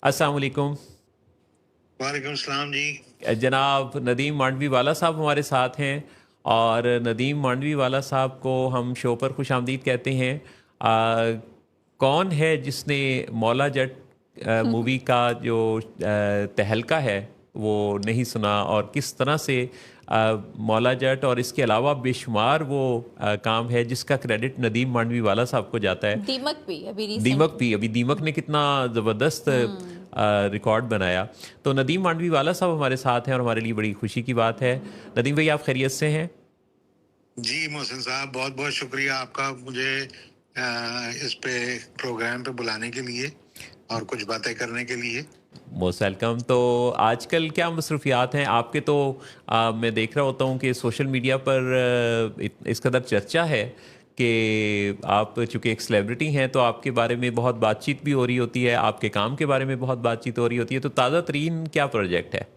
अस्सलाम वालेकुम। वालेकुम सलाम जी। जनाब नदीम मांडवी वाला साहब हमारे साथ हैं, और नदीम मांडवी वाला साहब को हम शो पर खुश आमदीद कहते हैं। कौन है जिसने मौला जट मूवी का जो तहलका है वो नहीं सुना, और किस तरह से मौला जट और इसके अलावा बेशुमार वो काम है जिसका क्रेडिट नदीम मांडवी वाला साहब को जाता है। दीमक भी अभी दीमक रिसेंटली। भी, अभी दीमक ने कितना ज़बरदस्त रिकॉर्ड बनाया। तो नदीम मांडवी वाला साहब हमारे साथ हैं और हमारे लिए बड़ी खुशी की बात है। नदीम भाई, आप खैरियत से हैं? जी मोहसिन साहब, बहुत बहुत शुक्रिया आपका मुझे इस पे प्रोग्राम पे बुलाने के लिए और कुछ बातें करने के लिए। Most welcome. तो आजकल क्या मसरूफियात हैं आपके? तो मैं देख रहा होता हूँ कि सोशल मीडिया पर इस कदर चर्चा है कि आप चूँकि एक सेलिब्रिटी हैं तो आपके बारे में बहुत बातचीत भी हो रही होती है, आपके काम के बारे में बहुत बातचीत हो रही होती है। तो ताज़ा तरीन क्या प्रोजेक्ट है?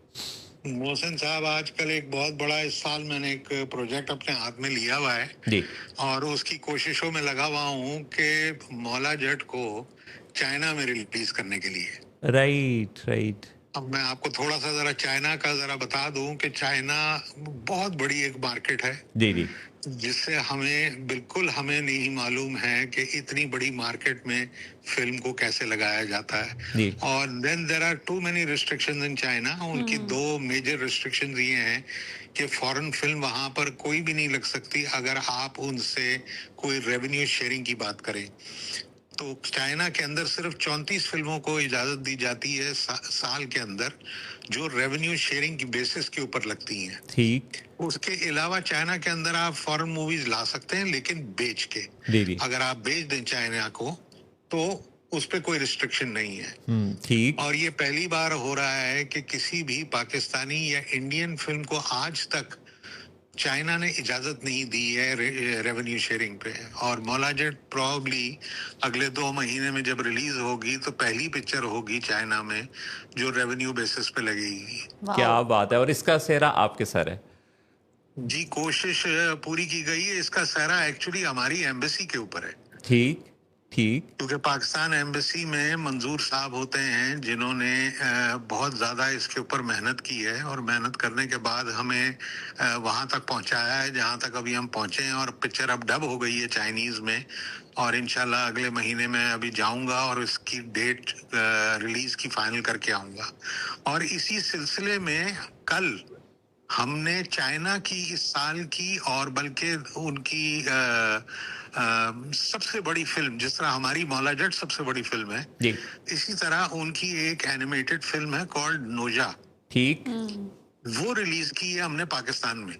मोहसिन साहब, आजकल एक बहुत बड़ा, इस साल मैंने एक प्रोजेक्ट अपने हाथ में लिया हुआ है जी। और उसकी कोशिशों में लगा हुआ हूँ कि मौला जट को चाइना में रिलीज करने के लिए। Right right. अब मैं आपको थोड़ा सा जरा चाइना का जरा बता दूं कि चाइना बहुत बड़ी एक मार्केट है, जी जी। जिससे हमें नहीं मालूम है कि इतनी बड़ी मार्केट में फिल्म को कैसे लगाया जाता है। जी। और then there are too many restrictions in China. उनकी दो मेजर रिस्ट्रिक्शंस ये हैं कि फॉरेन फिल्म वहां पर कोई भी नहीं लग सकती अगर आप उनसे कोई रेवेन्यू शेयरिंग की बात करें। तो चाइना के अंदर सिर्फ 34 फिल्मों को इजाजत दी जाती है साल के अंदर, जो रेवेन्यू शेयरिंग की बेसिस के ऊपर लगती हैं। ठीक। उसके अलावा चाइना के अंदर आप फॉरेन मूवीज ला सकते हैं, लेकिन बेच के। जी जी। अगर आप बेच दें चाइना को तो उस पर कोई रिस्ट्रिक्शन नहीं है। ठीक। और ये पहली बार हो रहा है कि किसी भी पाकिस्तानी या इंडियन फिल्म को आज तक चाइना ने इजाजत नहीं दी है रेवेन्यू शेयरिंग पे। और मौला जट प्रॉब्ली अगले 2 महीने में जब रिलीज होगी तो पहली पिक्चर होगी चाइना में जो रेवेन्यू बेसिस पे लगेगी। क्या बात है! और इसका सेहरा आपके सर है। जी, कोशिश पूरी की गई है। इसका सहरा एक्चुअली हमारी एम्बेसी के ऊपर है। ठीक ठीक। क्योंकि पाकिस्तान एम्बेसी में मंजूर साहब होते हैं जिन्होंने बहुत ज़्यादा इसके ऊपर मेहनत की है, और मेहनत करने के बाद हमें वहाँ तक पहुँचाया है जहाँ तक अभी हम पहुँचे हैं। और पिक्चर अब डब हो गई है चाइनीज़ में, और इंशाल्लाह अगले महीने में अभी जाऊँगा और इसकी डेट रिलीज़ की फाइनल करके आऊँगा। और इसी सिलसिले में कल हमने चाइना की इस साल की, और बल्कि उनकी सबसे बड़ी फिल्म, जिस तरह हमारी मौला जट सबसे बड़ी फिल्म है, जी। इसी तरह उनकी एक एनिमेटेड फिल्म है कॉल्ड नोजा। ठीक। वो रिलीज की है हमने पाकिस्तान में।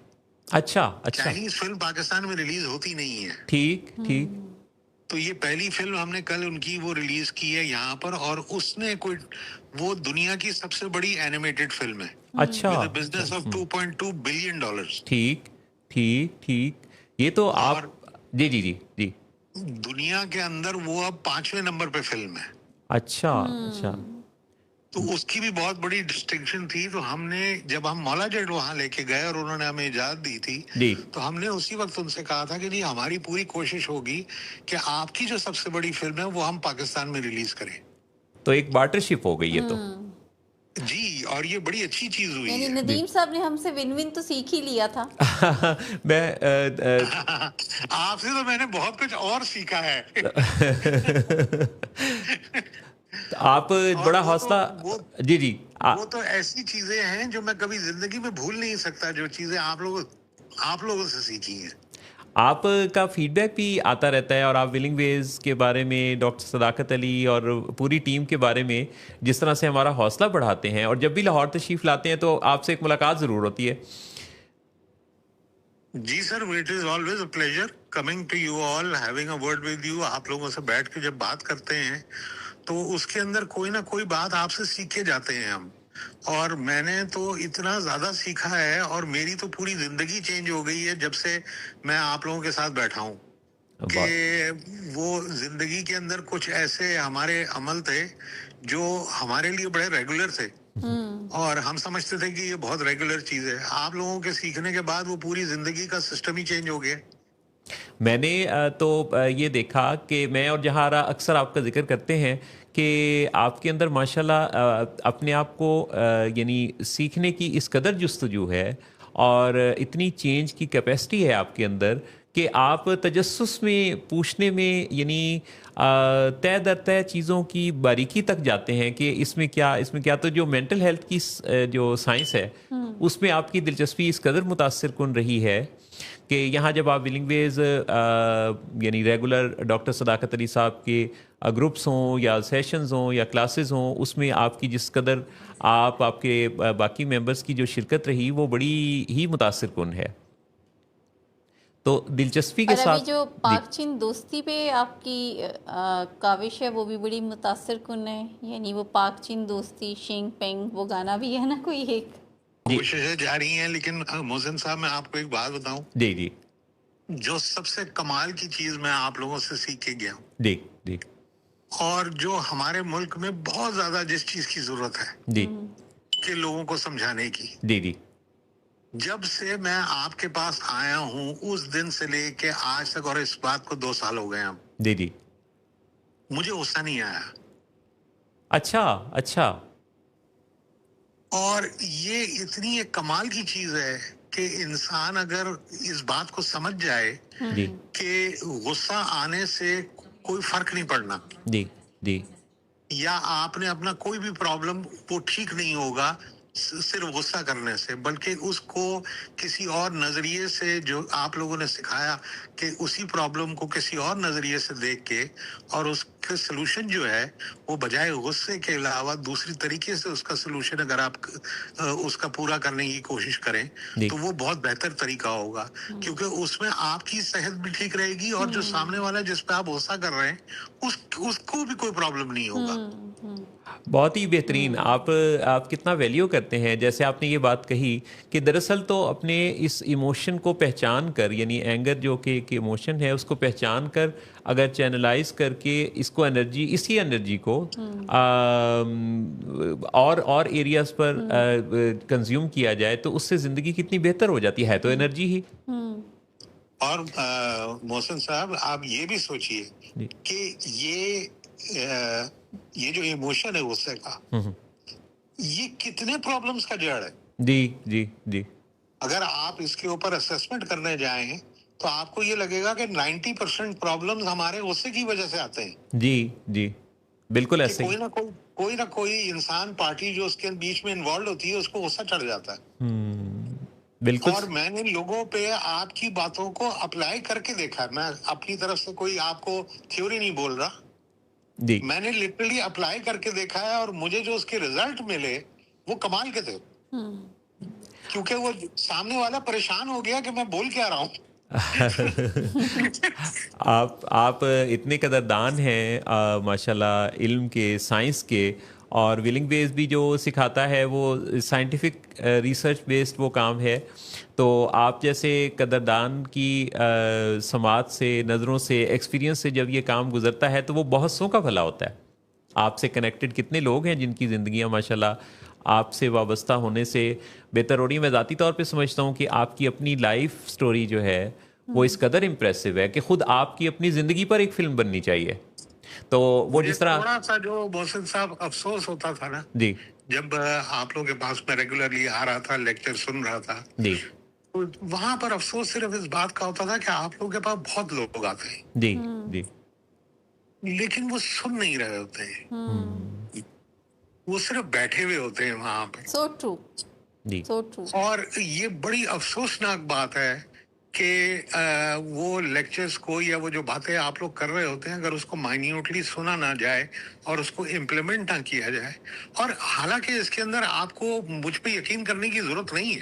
अच्छा अच्छा। चाइनीज फिल्म पाकिस्तान में रिलीज होती नहीं है। ठीक ठीक। तो ये पहली फिल्म हमने कल उनकी वो रिलीज की है यहाँ पर, और उसने वो दुनिया की सबसे बड़ी एनिमेटेड फिल्म है। अच्छा। With a business of $2.2 billion. ठीक ठीक ठीक। ये तो आप। और जी जी जी जी। दुनिया के अंदर वो अब 5वें नंबर पे फिल्म है। अच्छा अच्छा। तो उसकी भी बहुत बड़ी डिस्टिंक्शन थी। तो हमने, जब हम मौला जट वहां लेके गए और उन्होंने हमें इजाजत दी थी, जी। तो हमने उसी वक्त उनसे कहा था कि नहीं, हमारी पूरी कोशिश होगी कि आपकी जो सबसे बड़ी फिल्म है वो हम पाकिस्तान में रिलीज करें। तो एक पार्टनरशिप हो गई है तो। जी, और ये बड़ी अच्छी चीज हुई यानी है। नदीम साहब ने हमसे विन विन तो सीख ही लिया था। मैं आपसे तो मैंने बहुत कुछ और सीखा है। आप और बड़ा वो तो हौसला। वो जी जी। वो तो ऐसी चीजें हैं जो मैं कभी जिंदगी में भूल नहीं सकता, जो चीजें आप लोगों से सीखी हैं। आपका फीडबैक भी आता रहता है, और आप विलिंग वेज के बारे में, डॉक्टर सदाकत अली और पूरी टीम के बारे में जिस तरह से हमारा हौसला बढ़ाते हैं, और जब भी लाहौर तशरीफ लाते हैं तो आपसे एक मुलाकात ज़रूर होती है। जी sir, it is always a pleasure coming to you all, having a word with you. आप लोगों से बैठ के जब बात करते हैं तो उसके अंदर कोई ना कोई बात आपसे सीख के जाते हैं हम। और मैंने तो इतना ज्यादा सीखा है, और मेरी तो पूरी जिंदगी चेंज हो गई है जब से मैं आप लोगों के साथ बैठा हूँ। कि वो जिंदगी के अंदर कुछ ऐसे हमारे अमल थे जो हमारे लिए बड़े रेगुलर थे, और हम समझते थे कि ये बहुत रेगुलर चीज है। आप लोगों के सीखने के बाद वो पूरी जिंदगी का सिस्टम ही चेंज हो गया। मैंने तो ये देखा कि मैं और जहारा अक्सर आपका जिक्र करते हैं کہ آپ کے اندر ماشاءاللہ اپنے آپ کو یعنی سیکھنے کی اس قدر جستجو ہے اور اتنی چینج کی کیپیسٹی ہے آپ کے اندر کہ آپ تجسس میں پوچھنے میں یعنی طے در طے چیزوں کی باریکی تک جاتے ہیں کہ اس میں کیا تو جو مینٹل ہیلتھ کی جو سائنس ہے اس میں آپ کی دلچسپی اس قدر متاثر کن رہی ہے کہ یہاں جب آپ ولنگ ویز یعنی ریگولر ڈاکٹر صداقت علی صاحب کے گروپس ہوں یا سیشنز ہوں یا کلاسز ہوں اس میں آپ کی جس قدر آپ کے باقی ممبرس کی جو شرکت رہی وہ بڑی ہی متاثر کن ہے. تو دلچسپی کے اور ساتھ ابھی جو پاک چین دوستی پہ آپ کی کاوش ہے وہ بھی بڑی متاثر کن ہے، یعنی وہ پاک چین دوستی شینگ پینگ وہ گانا بھی ہے نا کوئی ایک. کوششیں جاری ہیں، لیکن محسن صاحب میں آپ کو ایک بات بتاؤں، جی جو سب سے کمال کی چیز میں آپ لوگوں سے سیکھ کے گیا ہوں جی اور جو ہمارے ملک میں بہت زیادہ جس چیز کی ضرورت ہے جی کہ لوگوں کو سمجھانے کی، جی جب سے میں آپ کے پاس آیا ہوں اس دن سے لے کے آج تک، اور اس بات کو 2 سال ہو گئے اب، جی مجھے غصہ نہیں آیا. اچھا اور یہ اتنی ایک کمال کی چیز ہے کہ انسان اگر اس بات کو سمجھ جائے جی کہ غصہ آنے سے کوئی فرق نہیں پڑنا، جی یا آپ نے اپنا کوئی بھی پرابلم وہ ٹھیک نہیں ہوگا صرف غصہ کرنے سے، بلکہ اس کو کسی اور نظریے سے، جو آپ لوگوں نے سکھایا کہ اسی پرابلم کو کسی اور نظریے سے دیکھ کے اور اس کا سلوشن جو ہے وہ بجائے غصے کے علاوہ دوسری طریقے سے اس کا سلوشن اگر آپ اس کا پورا کرنے کی کوشش کریں تو وہ بہت بہتر طریقہ ہوگا، کیونکہ اس میں آپ کی صحت بھی ٹھیک رہے گی اور جو سامنے والا جس پہ آپ غصہ کر رہے ہیں اس کو بھی کوئی پرابلم نہیں ہوگا. بہت ہی بہترین. آپ کتنا ویلیو کرتے ہیں، جیسے آپ نے یہ بات کہی کہ دراصل تو اپنے اس ایموشن کو پہچان کر، یعنی اینگر جو کہ ایک ایموشن ہے اس کو پہچان کر اگر چینلائز کر کے اس کو اسی انرجی کو اور ایریاز پر کنزیوم کیا جائے تو اس سے زندگی کتنی بہتر ہو جاتی ہے. تو انرجی ہی. اور محسن صاحب آپ یہ بھی سوچئے کہ یہ جو ایموشن ہے غصے کا، یہ کتنے پرابلمز کا جڑ ہے. جی اگر آپ اس کے اوپر اسیسمنٹ کرنے جائیں تو آپ کو یہ لگے گا کہ 90% پرابلمز ہمارے غصے کی وجہ سے آتے ہیں. جی بالکل ایسے ہی. کوئی نہ کوئی انسان پارٹی جو اس کے بیچ میں انوالوڈ ہوتی ہے اس کو غصہ چڑھ جاتا ہے. بالکل. اور میں نے لوگوں پہ آپ کی باتوں کو اپلائی کر کے دیکھا. میں اپنی طرف سے کوئی آپ کو تھیوری نہیں بول رہا، میں نے لٹرلی اپلائی کر کے دیکھا ہے اور مجھے جو اس کے ریزلٹ ملے وہ کمال کے تھے، کیونکہ وہ سامنے والا پریشان ہو گیا کہ میں بول کیا رہا ہوں. آپ اتنے قدردان ہیں ماشاءاللہ علم کے، سائنس کے، اور ولنگ بیس بھی جو سکھاتا ہے وہ سائنٹیفک ریسرچ بیسڈ وہ کام ہے. تو آپ جیسے قدردان کی سماعت سے، نظروں سے، ایکسپیرینس سے جب یہ کام گزرتا ہے تو وہ بہت سو کا بھلا ہوتا ہے. آپ سے کنیکٹڈ کتنے لوگ ہیں جن کی زندگیاں ماشاءاللہ آپ سے وابستہ ہونے سے بہتر ہو رہی. میں ذاتی طور پہ سمجھتا ہوں کہ آپ کی اپنی لائف سٹوری جو ہے وہ اس قدر امپریسو ہے کہ خود آپ کی اپنی زندگی پر ایک فلم بننی چاہیے. تو وہ جس طرح تھوڑا سا جو محسن صاحب افسوس ہوتا تھا نا، جب آپ لوگ کے پاس میں ریگولرلی آ رہا تھا، لیکچر سن رہا تھا، تو وہاں پر افسوس صرف اس بات کا ہوتا تھا کہ آپ لوگوں کے پاس بہت لوگ آتے ہیں لیکن وہ سن نہیں رہے ہوتے ہیں، وہ صرف بیٹھے ہوئے ہوتے ہیں وہاں پہ. So true. اور یہ بڑی افسوسناک بات ہے کہ وہ لیکچرز کو یا وہ جو باتیں آپ لوگ کر رہے ہوتے ہیں اگر اس کو مائنیوٹلی سنا نہ جائے اور اس کو امپلیمنٹ نہ کیا جائے، اور حالانکہ اس کے اندر آپ کو مجھ پہ یقین کرنے کی ضرورت نہیں ہے،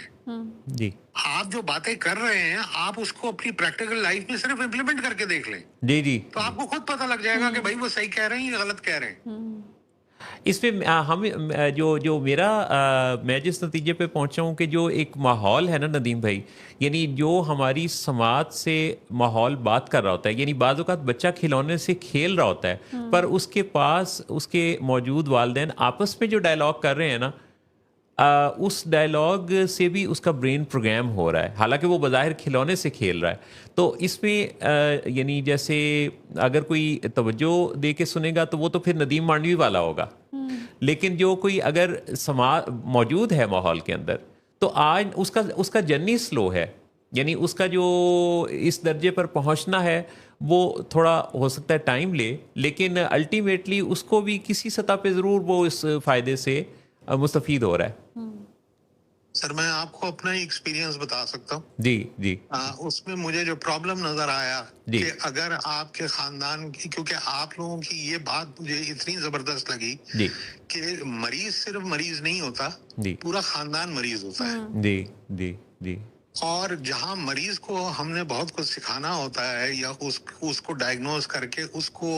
آپ جو باتیں کر رہے ہیں آپ اس کو اپنی پریکٹیکل لائف میں صرف امپلیمنٹ کر کے دیکھ لیں، تو آپ کو خود پتہ لگ جائے گا کہ بھائی وہ صحیح کہہ رہے ہیں یا غلط کہہ رہے ہیں. اس پہ ہم جو میں جس نتیجے پہ پہنچا ہوں کہ جو ایک ماحول ہے نا ندیم بھائی، یعنی جو ہماری سماعت سے ماحول بات کر رہا ہوتا ہے، یعنی بعض اوقات بچہ کھلونے سے کھیل رہا ہوتا ہے پر اس کے پاس اس کے موجود والدین آپس میں جو ڈائلاگ کر رہے ہیں نا، उस डायलॉग से भी उसका ब्रेन प्रोग्राम हो रहा है, हालांकि वो बज़ाहिर खिलौने से खेल रहा है। तो इसमें यानी जैसे अगर कोई तवज्जो दे के सुनेगा तो वो तो फिर नदीम मांडवी वाला होगा, लेकिन जो कोई अगर मौजूद है माहौल के अंदर, तो आज उसका जर्नी स्लो है, यानी उसका जो इस दर्जे पर पहुंचना है वो थोड़ा हो सकता है टाइम ले, लेकिन अल्टीमेटली उसको भी किसी सतह पे ज़रूर वो इस फ़ायदे से मुस्तफ़ीद हो रहा है। सर मैं आपको अपना एक्सपीरियंस बता सकता हूँ। जी जी उसमें मुझे जो प्रॉब्लम नजर आया जी। कि अगर आपके खानदान की, क्योंकि आप लोगों की ये बात मुझे इतनी जबरदस्त लगी जी कि मरीज सिर्फ मरीज नहीं होता, जी पूरा खानदान मरीज होता है। जी जी जी और जहां मरीज को हमने बहुत कुछ सिखाना होता है या उसको डायग्नोज करके उसको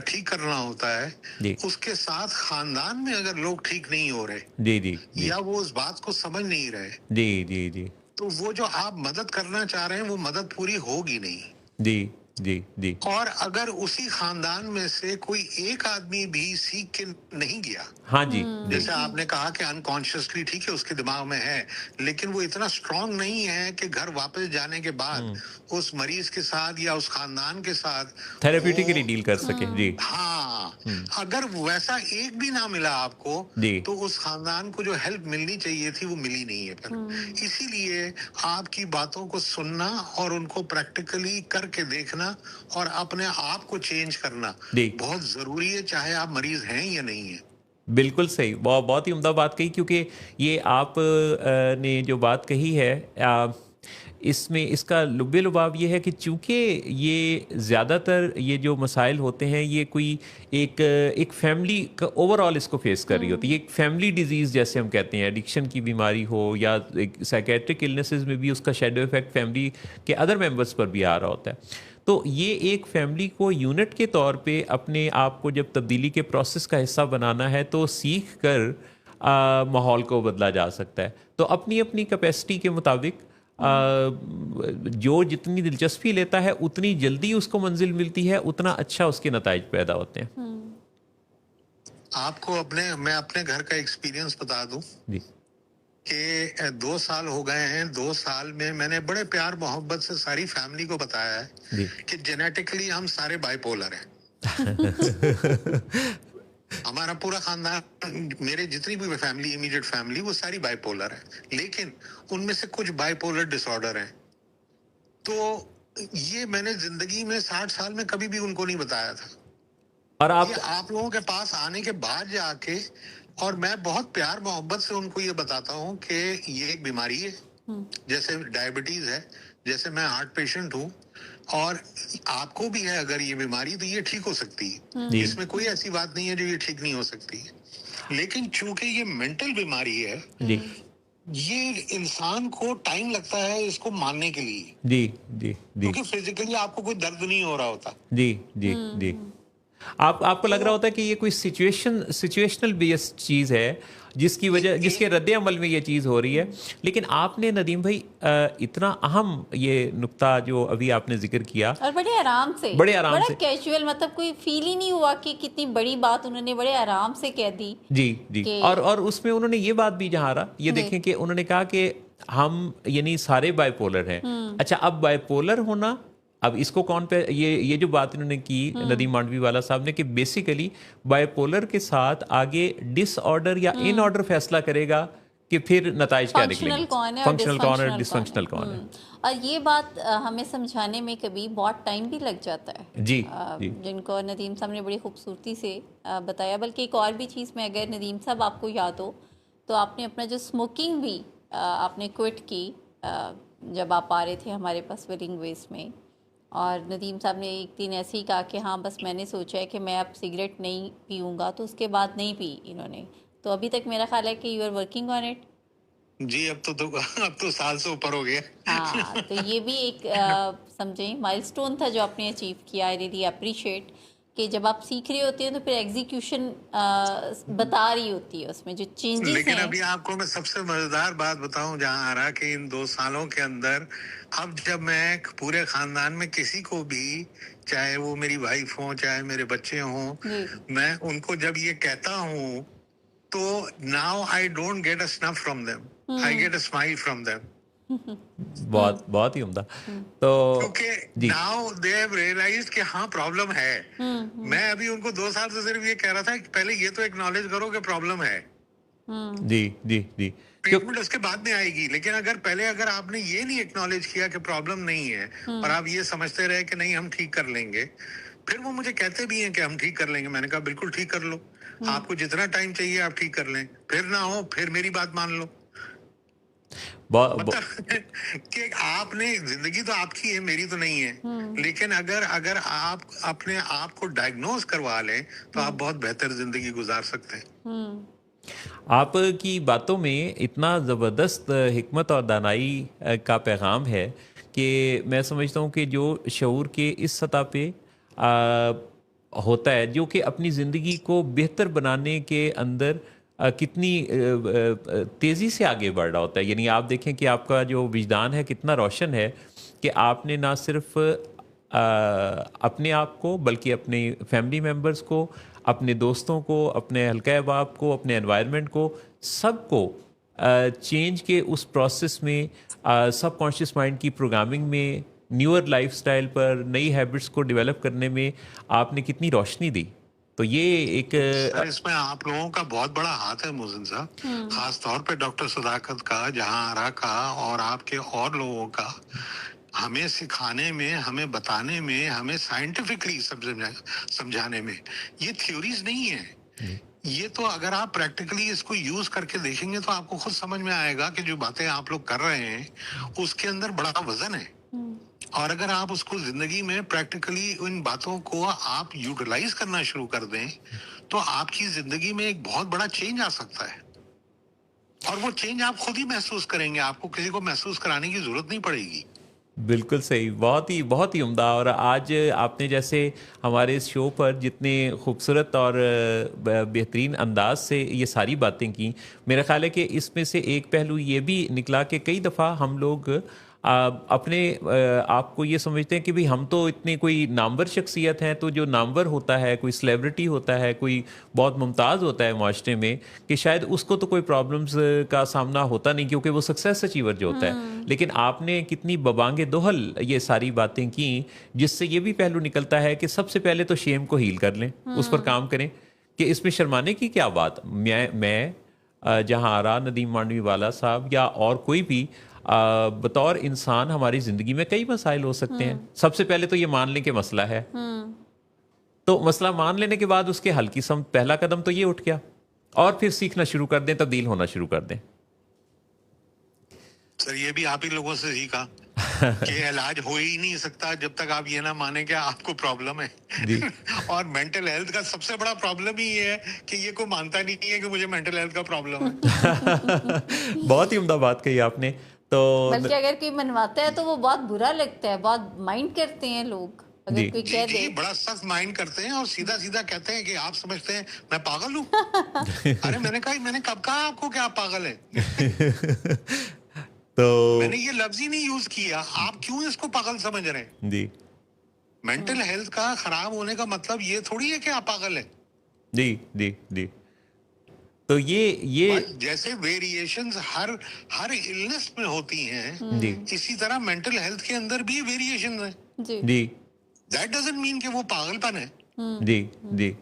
ठीक करना होता है, जी उसके साथ खानदान में अगर लोग ठीक नहीं हो रहे जी जी जी या वो उस बात को समझ नहीं रहे, जी जी जी तो वो जो आप मदद करना चाह रहे हैं वो मदद पूरी होगी नहीं। जी जी जी और अगर उसी खानदान में से कोई एक आदमी भी सीख के नहीं गया, हाँ जी जी जैसे आपने कहा कि अनकॉन्शियसली ठीक है उसके दिमाग में है, लेकिन वो इतना स्ट्रांग नहीं है कि घर वापस जाने के बाद उस मरीज के साथ या उस खानदान के साथ थेरेप्यूटिकली वो डील कर सके। जी हाँ, अगर वैसा एक भी ना मिला आपको जी तो उस खानदान को जो हेल्प मिलनी चाहिए थी वो मिली नहीं है फिर। इसीलिए आपकी बातों को सुनना और उनको प्रैक्टिकली करके देखना और अपने आप को चेंज करना जी बहुत जरूरी है, चाहे आप मरीज हैं या नहीं है। बिल्कुल सही, बहुत ही उम्दा बात कही, क्योंकि ये आप ने जो बात कही है इसमें इसका लुब्बे लुबाब ये है कि चूंकि ये ज़्यादातर ये जो मसाइल होते हैं ये कोई एक फैमिली का ओवरऑल इसको फेस कर रही होती है, एक फैमिली डिजीज़ जैसे हम कहते हैं, एडिक्शन की बीमारी हो या एक साइकेट्रिक इलनेसेस में भी उसका शेडो इफेक्ट फैमिली के अदर मेंबर्स पर भी आ रहा होता है। तो ये एक फैमिली को यूनिट के तौर पे अपने आप को जब तब्दीली के प्रोसेस का हिस्सा बनाना है तो सीख कर माहौल को बदला जा सकता है। तो अपनी अपनी कैपेसिटी के मुताबिक जो जितनी दिलचस्पी लेता है उतनी जल्दी उसको मंजिल मिलती है, उतना अच्छा उसके नताइज पैदा होते हैं। आपको मैं अपने घर का एक्सपीरियंस बता दूं जी कि 2 साल हो गए हैं। 2 साल में मैंने बड़े प्यार मोहब्बत से सारी फैमिली को बताया है जी कि जेनेटिकली हम सारे बाइपोलर हैं। हमारा पूरा खानदान, मेरे जितनी भी फैमिली, इमीडिएट फैमिली, वो सारी बाइपोलर है, लेकिन उनमें से कुछ बाइपोलर डिसऑर्डर हैं। तो ये मैंने जिंदगी में 60 साल में कभी भी उनको नहीं बताया था। और ये आप लोगों के पास आने के बाद जाके, और मैं बहुत प्यार मोहब्बत से उनको ये बताता हूँ कि ये एक बीमारी है, जैसे डायबिटीज है, जैसे मैं हार्ट पेशेंट हूँ और आपको भी है अगर ये बीमारी, तो ये ठीक हो सकती है। जी इसमें कोई ऐसी बात नहीं है जो ये ठीक नहीं हो सकती है। लेकिन चूंकि ये मेंटल बीमारी है, जी ये इंसान को टाइम लगता है इसको मानने के लिए, जी जी जी क्योंकि फिजिकली आपको कोई दर्द नहीं हो रहा होता। जी जी जी आपको लग रहा होता है कि ये कोई सिचुएशनल बेस्ड चीज़ है जिसके रद्द अमल में ये चीज़ हो रही है। लेकिन आपने नदीम भाई इतना अहम ये नुक्ता जो अभी आपने जिक्र किया, और बड़े आराम से, बड़ा कैजुअल, मतलब कोई फील ही नहीं हुआ कि कितनी बड़ी बात उन्होंने बड़े आराम से कह दी। जी जी और उसमें उन्होंने ये बात भी जहाँ रहा, ये देखें कि उन्होंने कहा कि हम यानी सारे बाइपोलर हैं। अच्छा, अब बाइपोलर होना, अब इसको कौन पे ये जो बात इन्होंने की नदीम मांडवी वाला साहब ने कि बेसिकली बाइपोलर के साथ आगे डिसऑर्डर या इन ऑर्डर फैसला करेगा कि फिर नताइज क्या निकलेंगे, फंक्शनल कौन है, डिसफंक्शनल कौन है। और ये बात हमें समझाने में कभी बहुत टाइम भी लग जाता है। जी जिनको नदीम साहब ने बड़ी खूबसूरती से बताया। बल्कि एक और भी चीज़ में, अगर नदीम साहब आपको याद हो तो आपने अपना जो स्मोकिंग भी आपने क्विट की जब आप आ रहे थे हमारे पास विलिंग वेज में, और नदीम साहब ने एक दिन ऐसे ही कहा कि हाँ बस मैंने सोचा है कि मैं अब सिगरेट नहीं पीऊँगा, तो उसके बाद नहीं पी इन्होंने। तो अभी तक मेरा ख्याल है कि you are working on it. जी अब तो साल से ऊपर हो गया। हाँ, तो ये भी एक समझें माइलस्टोन था जो आपने अचीव किया। आई रियली अप्रिशिएट कि जब आप सीख रहे होते हैं तो फिर एग्जीक्यूशन बता रही होती है उसमें जो चेंजेस हैं। लेकिन अभी आपको मैं सबसे मजेदार बात बताऊं जहां आ रहा कि इन 2 सालों के अंदर, अब जब मैं पूरे खानदान में किसी को भी, चाहे वो मेरी वाइफ हो चाहे मेरे बच्चे हों, मैं उनको जब ये कहता हूँ तो now I don't get a snuff from them. I get a smile from them. बहुत बहुत ही उम्दा। तो क्योंकि जी now they have realized कि हाँ प्रॉब्लम है। मैं अभी उनको 2 साल से सिर्फ ये कह रहा था कि पहले ये तो एक्नॉलेज करो कि प्रॉब्लम है, जी जी जी ट्रीटमेंट उसके बाद में आएगी। लेकिन अगर आपने ये नहीं एक्नॉलेज किया कि प्रॉब्लम नहीं है और आप ये समझते रहे कि नहीं हम ठीक कर लेंगे, फिर वो मुझे कहते भी हैं कि हम ठीक कर लेंगे। मैंने कहा बिल्कुल ठीक कर लो, आपको जितना टाइम चाहिए आप ठीक कर लें, फिर ना हो फिर मेरी बात मान लो। मतलब कि आपने, जिंदगी तो आपकी है मेरी तो नहीं है, लेकिन अगर आप अपने आप को डायग्नोज करवा लें तो आप बहुत बेहतर जिंदगी गुजार सकते हैं। आपकी बातों में इतना ज़बरदस्त हिकमत और दानाई का पैगाम है कि मैं समझता हूँ कि जो शऊर के इस सतह पे होता है, जो कि अपनी ज़िंदगी को बेहतर बनाने के अंदर कितनी तेज़ी से आगे बढ़ रहा होता है। यानी आप देखें कि आपका जो विजदान है कितना रोशन है कि आपने ना सिर्फ अपने आप को बल्कि अपने फैमिली मेम्बर्स को, अपने दोस्तों को, अपने हल्का अहबाब को, अपने एनवायरनमेंट को, सबको चेंज के उस प्रोसेस में, सब कॉन्शियस माइंड की प्रोग्रामिंग में, न्यूअर लाइफस्टाइल पर नई हैबिट्स को डेवलप करने में आपने कितनी रोशनी दी। तो ये एक सर इसमें आप लोगों का बहुत बड़ा हाथ है मोहसिन साहब, खास तौर पे डॉक्टर सदाकत का, जहां का और आपके और लोगों का, हमें सिखाने में, हमें बताने में, हमें साइंटिफिकली समझाने में। ये थ्योरीज नहीं है, ये तो अगर आप प्रैक्टिकली इसको यूज करके देखेंगे तो आपको खुद समझ में आएगा कि जो बातें आप लोग कर रहे हैं उसके अंदर बड़ा वजन है। और अगर आप उसको जिंदगी में प्रैक्टिकली उन बातों को आप यूटिलाइज करना शुरू कर दें तो आपकी जिंदगी में एक बहुत बड़ा चेंज आ सकता है, और वो चेंज आप खुद ही महसूस करेंगे, आपको किसी को महसूस कराने की जरूरत नहीं पड़ेगी। बिल्कुल सही, बहुत ही उम्दा। और आज आपने जैसे हमारे इस शो पर जितने खूबसूरत और बेहतरीन अंदाज से ये सारी बातें की, मेरा ख्याल है कि इसमें से एक पहलू ये भी निकला कि कई दफ़ा हम लोग अपने आप को ये समझते हैं कि भाई हम तो इतने कोई नामवर शख्सियत हैं, तो जो नामवर होता है, कोई सेलिब्रिटी होता है, कोई बहुत मुमताज़ होता है माशरे में, कि शायद उसको तो कोई प्रॉब्लम्स का सामना होता नहीं क्योंकि वो सक्सेस अचीवर जो होता है। लेकिन आपने कितनी बबांगे दोहल ये सारी बातें की, जिससे ये भी पहलू निकलता है कि सबसे पहले तो शेम को हील कर लें, उस पर काम करें कि इसमें शर्माने की क्या बात। मैं जहाँ आरा, नदीम मांडवी वाला साहब या और कोई भी, बतौर इंसान हमारी ज़िंदगी में कई मसाइल हो सकते हैं। सबसे पहले तो ये मान लें कि मसला है, तो मसला मान लेने के बाद उसके हल की पहला कदम तो ये उठ गया, और फिर सीखना शुरू कर दें, तब्दील होना शुरू कर दें। सर ये भी आप ही लोगों से सीखा कि इलाज हो ही नहीं सकता जब तक आप ये ना माने कि आपको प्रॉब्लम है। और मेंटल हेल्थ का सबसे बड़ा प्रॉब्लम ही ये है कि ये कोई मानता नहीं है कि मुझे मेंटल हेल्थ का प्रॉब्लम है। बहुत ही उम्दा बात कही आपने। तो बल्कि अगर कोई मनवाता है तो वो बहुत बुरा लगता है, बहुत माइंड करते हैं लोग अगर कोई कह दे। बड़ा सख्त माइंड करते हैं और सीधा सीधा कहते हैं कि आप समझते हैं मैं पागल हूँ। अरे मैंने कब कहा आपको कि आप पागल हैं? तो मैंने ये लफ्ज ही नहीं यूज किया, आप क्यों इसको पागल समझ रहे हैं? जी, मेंटल हेल्थ का खराब होने का मतलब ये थोड़ी है कि आप पागल हैं। जी जी जी। तो ये जैसे वेरिएशंस हर इलनेस में होती हैं, जी इसी तरह मेंटल हेल्थ के अंदर भी वेरिएशंस हैं। जी जी दैट डजंट मीन कि वो पागलपन है। जी जी।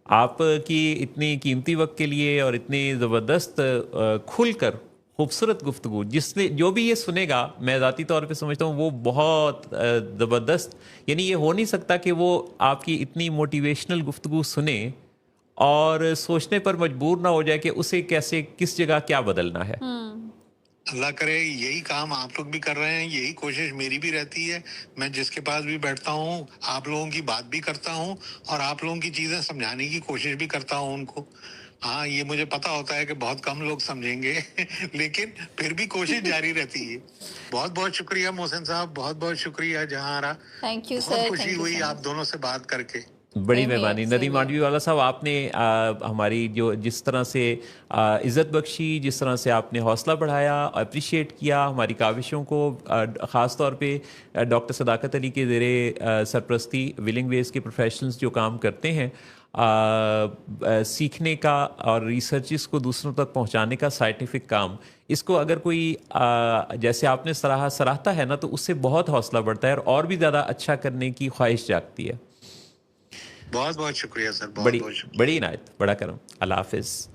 आपकी इतनी कीमती वक्त के लिए और इतनी ज़बरदस्त खुलकर खूबसूरत गुफ्तगू, जिसने जो भी ये सुनेगा, मैं ज़ाती तौर पे समझता हूँ वो बहुत ज़बरदस्त, यानी ये हो नहीं सकता कि वो आपकी इतनी मोटिवेशनल गुफ्तगू सुने और सोचने पर मजबूर ना हो जाए कि उसे कैसे, किस जगह क्या बदलना है। अल्लाह करे यही काम आप लोग भी कर रहे हैं, यही कोशिश मेरी भी रहती है। मैं जिसके पास भी बैठता हूँ आप लोगों की बात भी करता हूँ और आप लोगों की चीजें समझाने की कोशिश भी करता हूँ उनको। हाँ ये मुझे पता होता है कि बहुत कम लोग समझेंगे लेकिन फिर भी कोशिश जारी रहती है। बहुत बहुत शुक्रिया मोहसिन साहब, बहुत बहुत शुक्रिया जहां। थैंक यू बहुत सर, खुशी थैंक यू हुई सो आप मच। दोनों से बात करके। बड़ी Same here, मेहरबानी। same Nadeem here. मांडवी वाला साहब, आपने हमारी जो जिस तरह से इज़्ज़त बख्शी, जिस तरह से आपने हौसला बढ़ाया, अप्रिशिएट किया हमारी काविशों को, ख़ास तौर पे डॉक्टर सदाकत अली के ज़ेरे सरपरस्ती विलिंग वेज के प्रोफेशनल्स जो काम करते हैं, सीखने का और रिसर्चेस को दूसरों तक पहुंचाने का साइंटिफिक काम, इसको अगर कोई जैसे आपने सराहता है ना, तो उससे बहुत हौसला बढ़ता है और भी ज़्यादा अच्छा करने की ख्वाहिश जागती है। बहुत बहुत शुक्रिया सर, बहुत बड़ी बहुत शुक्रिया। बड़ी इनायत, बड़ा करम। अल्लाह हाफिज़।